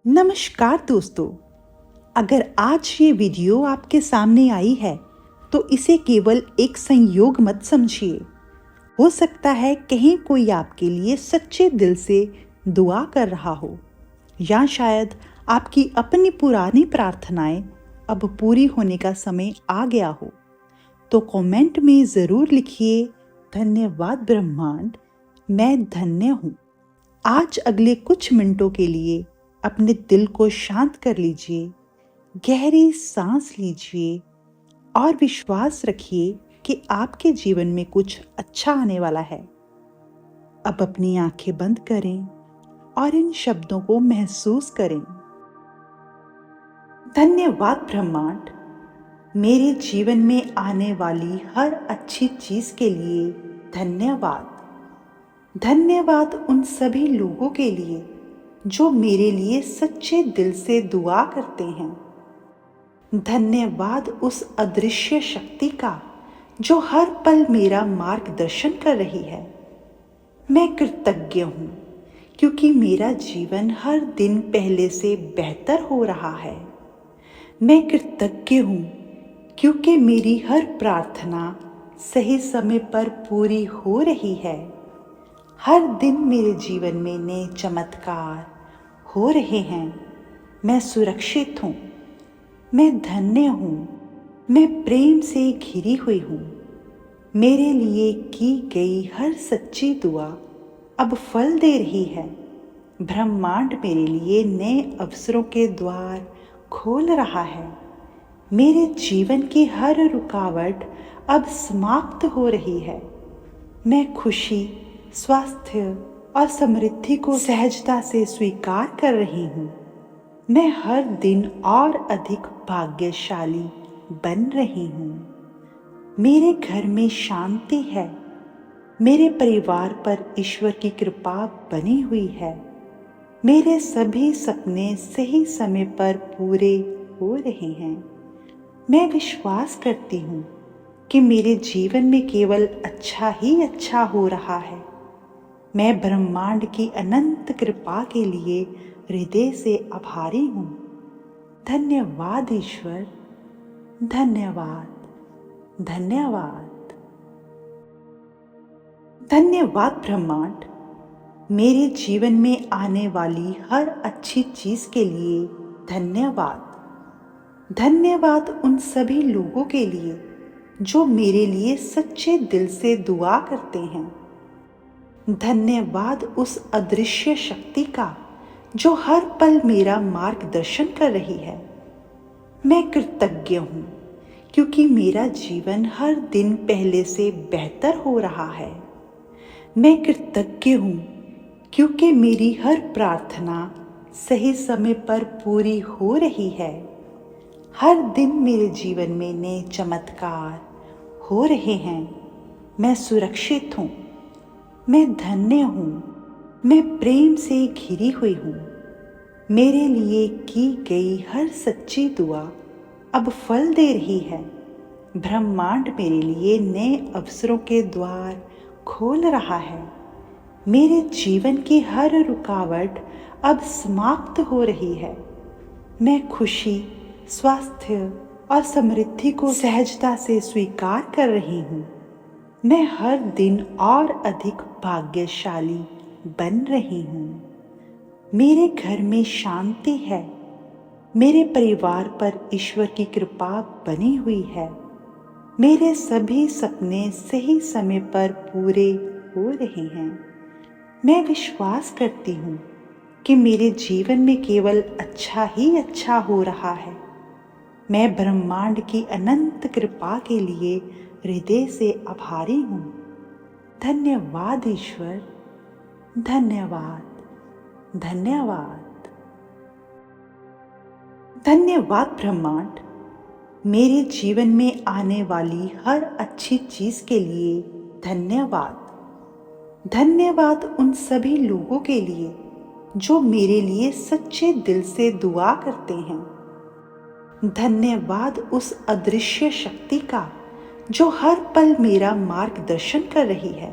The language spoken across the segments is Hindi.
नमस्कार दोस्तों। अगर आज ये वीडियो आपके सामने आई है तो इसे केवल एक संयोग मत समझिए। हो सकता है कहीं कोई आपके लिए सच्चे दिल से दुआ कर रहा हो, या शायद आपकी अपनी पुरानी प्रार्थनाएं अब पूरी होने का समय आ गया हो। तो कमेंट में ज़रूर लिखिए, धन्यवाद ब्रह्मांड, मैं धन्य हूँ। आज अगले कुछ मिनटों के लिए अपने दिल को शांत कर लीजिए, गहरी सांस लीजिए और विश्वास रखिए कि आपके जीवन में कुछ अच्छा आने वाला है। अब अपनी आंखें बंद करें और इन शब्दों को महसूस करें। धन्यवाद ब्रह्मांड, मेरे जीवन में आने वाली हर अच्छी चीज के लिए धन्यवाद। धन्यवाद उन सभी लोगों के लिए जो मेरे लिए सच्चे दिल से दुआ करते हैं। धन्यवाद उस अदृश्य शक्ति का जो हर पल मेरा मार्गदर्शन कर रही है। मैं कृतज्ञ हूँ क्योंकि मेरा जीवन हर दिन पहले से बेहतर हो रहा है। मैं कृतज्ञ हूँ क्योंकि मेरी हर प्रार्थना सही समय पर पूरी हो रही है। हर दिन मेरे जीवन में नए चमत्कार हो रहे हैं। मैं सुरक्षित हूँ, मैं धन्य हूँ, मैं प्रेम से घिरी हुई हूँ। मेरे लिए की गई हर सच्ची दुआ अब फल दे रही है। ब्रह्मांड मेरे लिए नए अवसरों के द्वार खोल रहा है। मेरे जीवन की हर रुकावट अब समाप्त हो रही है। मैं खुशी, स्वास्थ्य और समृद्धि को सहजता से स्वीकार कर रही हूँ। मैं हर दिन और अधिक भाग्यशाली बन रही हूँ। मेरे घर में शांति है। मेरे परिवार पर ईश्वर की कृपा बनी हुई है। मेरे सभी सपने सही समय पर पूरे हो रहे हैं। मैं विश्वास करती हूँ कि मेरे जीवन में केवल अच्छा ही अच्छा हो रहा है। मैं ब्रह्मांड की अनंत कृपा के लिए हृदय से आभारी हूँ। धन्यवाद ईश्वर, धन्यवाद, धन्यवाद। धन्यवाद ब्रह्मांड, मेरे जीवन में आने वाली हर अच्छी चीज के लिए धन्यवाद। धन्यवाद उन सभी लोगों के लिए जो मेरे लिए सच्चे दिल से दुआ करते हैं। धन्यवाद उस अदृश्य शक्ति का जो हर पल मेरा मार्गदर्शन कर रही है। मैं कृतज्ञ हूँ क्योंकि मेरा जीवन हर दिन पहले से बेहतर हो रहा है। मैं कृतज्ञ हूँ क्योंकि मेरी हर प्रार्थना सही समय पर पूरी हो रही है। हर दिन मेरे जीवन में नए चमत्कार हो रहे हैं। मैं सुरक्षित हूँ, मैं धन्य हूँ, मैं प्रेम से घिरी हुई हूँ। मेरे लिए की गई हर सच्ची दुआ अब फल दे रही है। ब्रह्मांड मेरे लिए नए अवसरों के द्वार खोल रहा है। मेरे जीवन की हर रुकावट अब समाप्त हो रही है। मैं खुशी, स्वास्थ्य और समृद्धि को सहजता से स्वीकार कर रही हूँ। मैं हर दिन और अधिक भाग्यशाली बन रही हूँ। मेरे घर में शांति है। मेरे परिवार पर ईश्वर की कृपा बनी हुई है। मेरे सभी सपने सही समय पर पूरे हो रहे हैं। मैं विश्वास करती हूँ कि मेरे जीवन में केवल अच्छा ही अच्छा हो रहा है। मैं ब्रह्मांड की अनंत कृपा के लिए हृदय से आभारी हूँ। धन्यवाद ईश्वर, धन्यवाद, धन्यवाद। धन्यवाद ब्रह्मांड, मेरे जीवन में आने वाली हर अच्छी चीज के लिए धन्यवाद। धन्यवाद उन सभी लोगों के लिए जो मेरे लिए सच्चे दिल से दुआ करते हैं। धन्यवाद उस अदृश्य शक्ति का जो हर पल मेरा मार्गदर्शन कर रही है।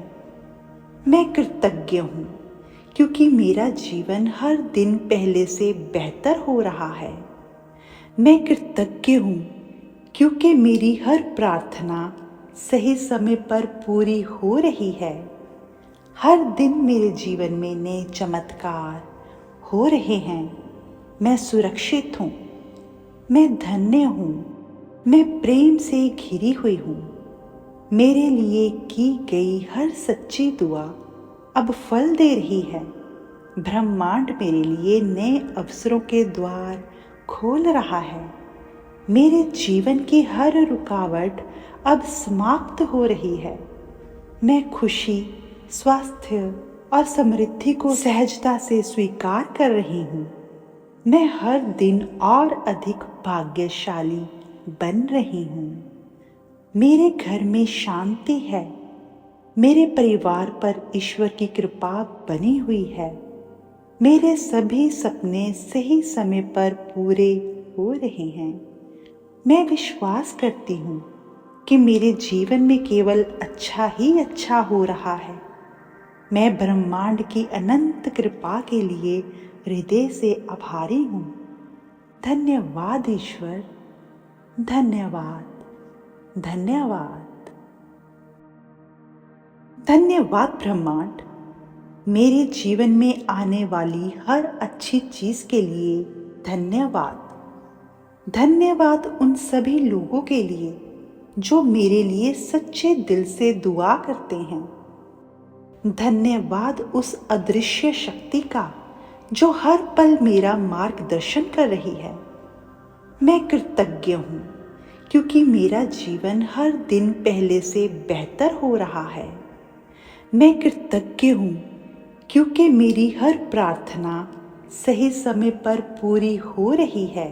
मैं कृतज्ञ हूँ क्योंकि मेरा जीवन हर दिन पहले से बेहतर हो रहा है। मैं कृतज्ञ हूँ क्योंकि मेरी हर प्रार्थना सही समय पर पूरी हो रही है। हर दिन मेरे जीवन में नए चमत्कार हो रहे हैं। मैं सुरक्षित हूँ, मैं धन्य हूँ, मैं प्रेम से घिरी हुई हूँ। मेरे लिए की गई हर सच्ची दुआ अब फल दे रही है। ब्रह्मांड मेरे लिए नए अवसरों के द्वार खोल रहा है। मेरे जीवन की हर रुकावट अब समाप्त हो रही है। मैं खुशी, स्वास्थ्य और समृद्धि को सहजता से स्वीकार कर रही हूँ। मैं हर दिन और अधिक भाग्यशाली बन रही हूँ। मेरे घर में शांति है। मेरे परिवार पर ईश्वर की कृपा बनी हुई है। मेरे सभी सपने सही समय पर पूरे हो रहे हैं। मैं विश्वास करती हूँ कि मेरे जीवन में केवल अच्छा ही अच्छा हो रहा है। मैं ब्रह्मांड की अनंत कृपा के लिए हृदय से आभारी हूँ। धन्यवाद ईश्वर, धन्यवाद, धन्यवाद। धन्यवाद ब्रह्मांड, मेरे जीवन में आने वाली हर अच्छी चीज़ के लिए धन्यवाद। धन्यवाद उन सभी लोगों के लिए जो मेरे लिए सच्चे दिल से दुआ करते हैं। धन्यवाद उस अदृश्य शक्ति का जो हर पल मेरा मार्गदर्शन कर रही है। मैं कृतज्ञ हूँ क्योंकि मेरा जीवन हर दिन पहले से बेहतर हो रहा है। मैं कृतज्ञ हूँ क्योंकि मेरी हर प्रार्थना सही समय पर पूरी हो रही है।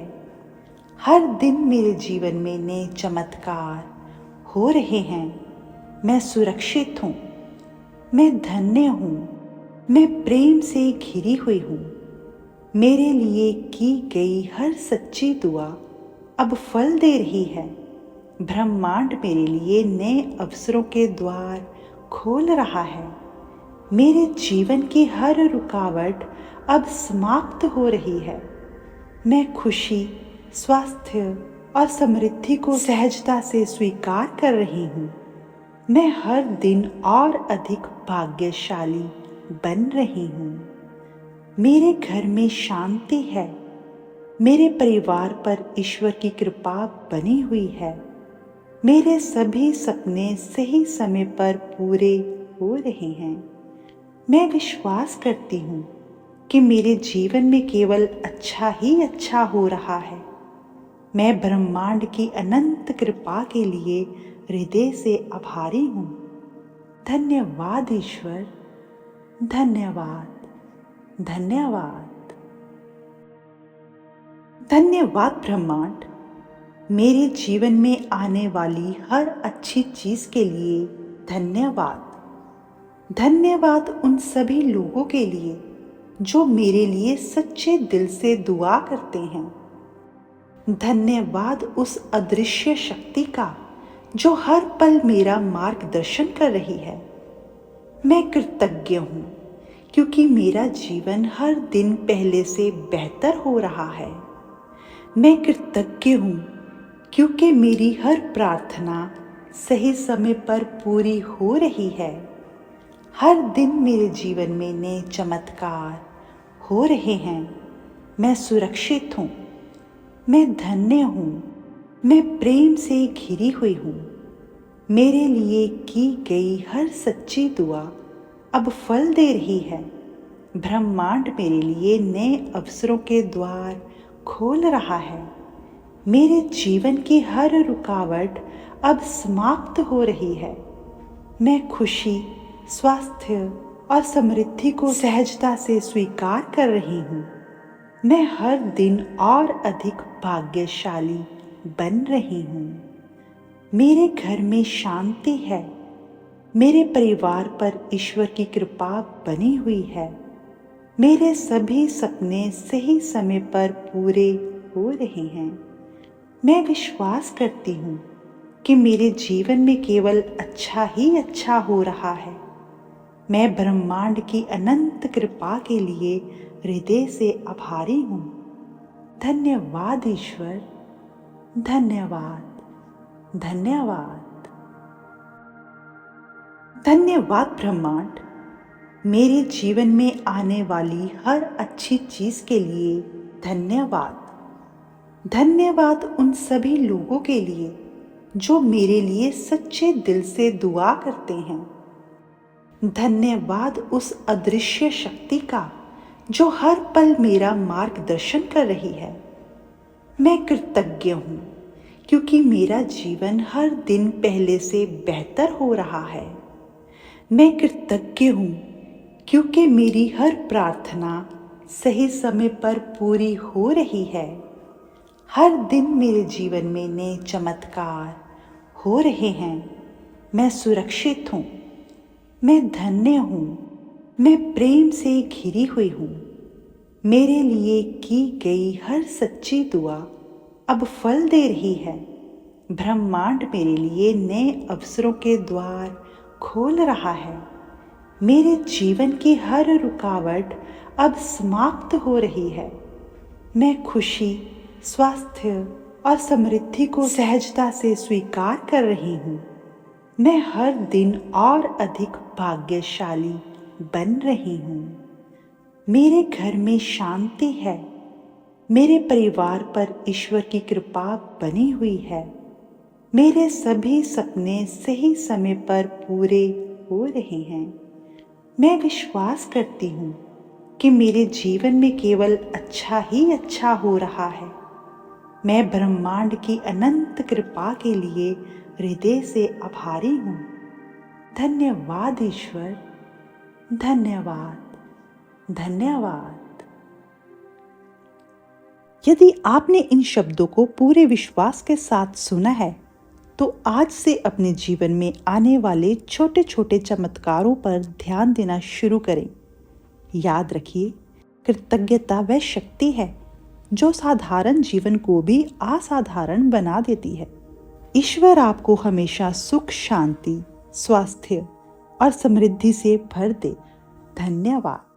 हर दिन मेरे जीवन में नए चमत्कार हो रहे हैं। मैं सुरक्षित हूँ, मैं धन्य हूँ, मैं प्रेम से घिरी हुई हूँ। मेरे लिए की गई हर सच्ची दुआ अब फल दे रही है। ब्रह्मांड मेरे लिए नए अवसरों के द्वार खोल रहा है। मेरे जीवन की हर रुकावट अब समाप्त हो रही है। मैं खुशी, स्वास्थ्य और समृद्धि को सहजता से स्वीकार कर रही हूँ। मैं हर दिन और अधिक भाग्यशाली बन रही हूँ। मेरे घर में शांति है। मेरे परिवार पर ईश्वर की कृपा बनी हुई है। मेरे सभी सपने सही समय पर पूरे हो रहे हैं। मैं विश्वास करती हूँ कि मेरे जीवन में केवल अच्छा ही अच्छा हो रहा है। मैं ब्रह्मांड की अनंत कृपा के लिए हृदय से आभारी हूँ। धन्यवाद ईश्वर, धन्यवाद, धन्यवाद। धन्यवाद ब्रह्मांड, मेरे जीवन में आने वाली हर अच्छी चीज़ के लिए धन्यवाद। धन्यवाद उन सभी लोगों के लिए जो मेरे लिए सच्चे दिल से दुआ करते हैं। धन्यवाद उस अदृश्य शक्ति का जो हर पल मेरा मार्गदर्शन कर रही है। मैं कृतज्ञ हूँ क्योंकि मेरा जीवन हर दिन पहले से बेहतर हो रहा है। मैं कृतज्ञ हूँ क्योंकि मेरी हर प्रार्थना सही समय पर पूरी हो रही है। हर दिन मेरे जीवन में नए चमत्कार हो रहे हैं। मैं सुरक्षित हूँ, मैं धन्य हूँ, मैं प्रेम से घिरी हुई हूँ। मेरे लिए की गई हर सच्ची दुआ अब फल दे रही है। ब्रह्मांड मेरे लिए नए अवसरों के द्वार खोल रहा है। मेरे जीवन की हर रुकावट अब समाप्त हो रही है। मैं खुशी, स्वास्थ्य और समृद्धि को सहजता से स्वीकार कर रही हूँ। मैं हर दिन और अधिक भाग्यशाली बन रही हूँ। मेरे घर में शांति है। मेरे परिवार पर ईश्वर की कृपा बनी हुई है। मेरे सभी सपने सही समय पर पूरे हो रहे हैं। मैं विश्वास करती हूँ कि मेरे जीवन में केवल अच्छा ही अच्छा हो रहा है। मैं ब्रह्मांड की अनंत कृपा के लिए हृदय से आभारी हूँ। धन्यवाद ईश्वर, धन्यवाद, धन्यवाद। धन्यवाद ब्रह्मांड, मेरे जीवन में आने वाली हर अच्छी चीज़ के लिए धन्यवाद। धन्यवाद उन सभी लोगों के लिए जो मेरे लिए सच्चे दिल से दुआ करते हैं। धन्यवाद उस अदृश्य शक्ति का जो हर पल मेरा मार्गदर्शन कर रही है। मैं कृतज्ञ हूँ क्योंकि मेरा जीवन हर दिन पहले से बेहतर हो रहा है। मैं कृतज्ञ हूँ क्योंकि मेरी हर प्रार्थना सही समय पर पूरी हो रही है। हर दिन मेरे जीवन में नए चमत्कार हो रहे हैं। मैं सुरक्षित हूँ, मैं धन्य हूँ, मैं प्रेम से घिरी हुई हूँ। मेरे लिए की गई हर सच्ची दुआ अब फल दे रही है। ब्रह्मांड मेरे लिए नए अवसरों के द्वार खोल रहा है। मेरे जीवन की हर रुकावट अब समाप्त हो रही है। मैं खुशी, स्वास्थ्य और समृद्धि को सहजता से स्वीकार कर रही हूँ। मैं हर दिन और अधिक भाग्यशाली बन रही हूँ। मेरे घर में शांति है। मेरे परिवार पर ईश्वर की कृपा बनी हुई है। मेरे सभी सपने सही समय पर पूरे हो रहे हैं। मैं विश्वास करती हूँ कि मेरे जीवन में केवल अच्छा ही अच्छा हो रहा है। मैं ब्रह्मांड की अनंत कृपा के लिए हृदय से आभारी हूँ। धन्यवाद ईश्वर, धन्यवाद, धन्यवाद। यदि आपने इन शब्दों को पूरे विश्वास के साथ सुना है तो आज से अपने जीवन में आने वाले छोटे छोटे चमत्कारों पर ध्यान देना शुरू करें। याद रखिए, कृतज्ञता वह शक्ति है जो साधारण जीवन को भी असाधारण बना देती है। ईश्वर आपको हमेशा सुख, शांति, स्वास्थ्य और समृद्धि से भर दे। धन्यवाद।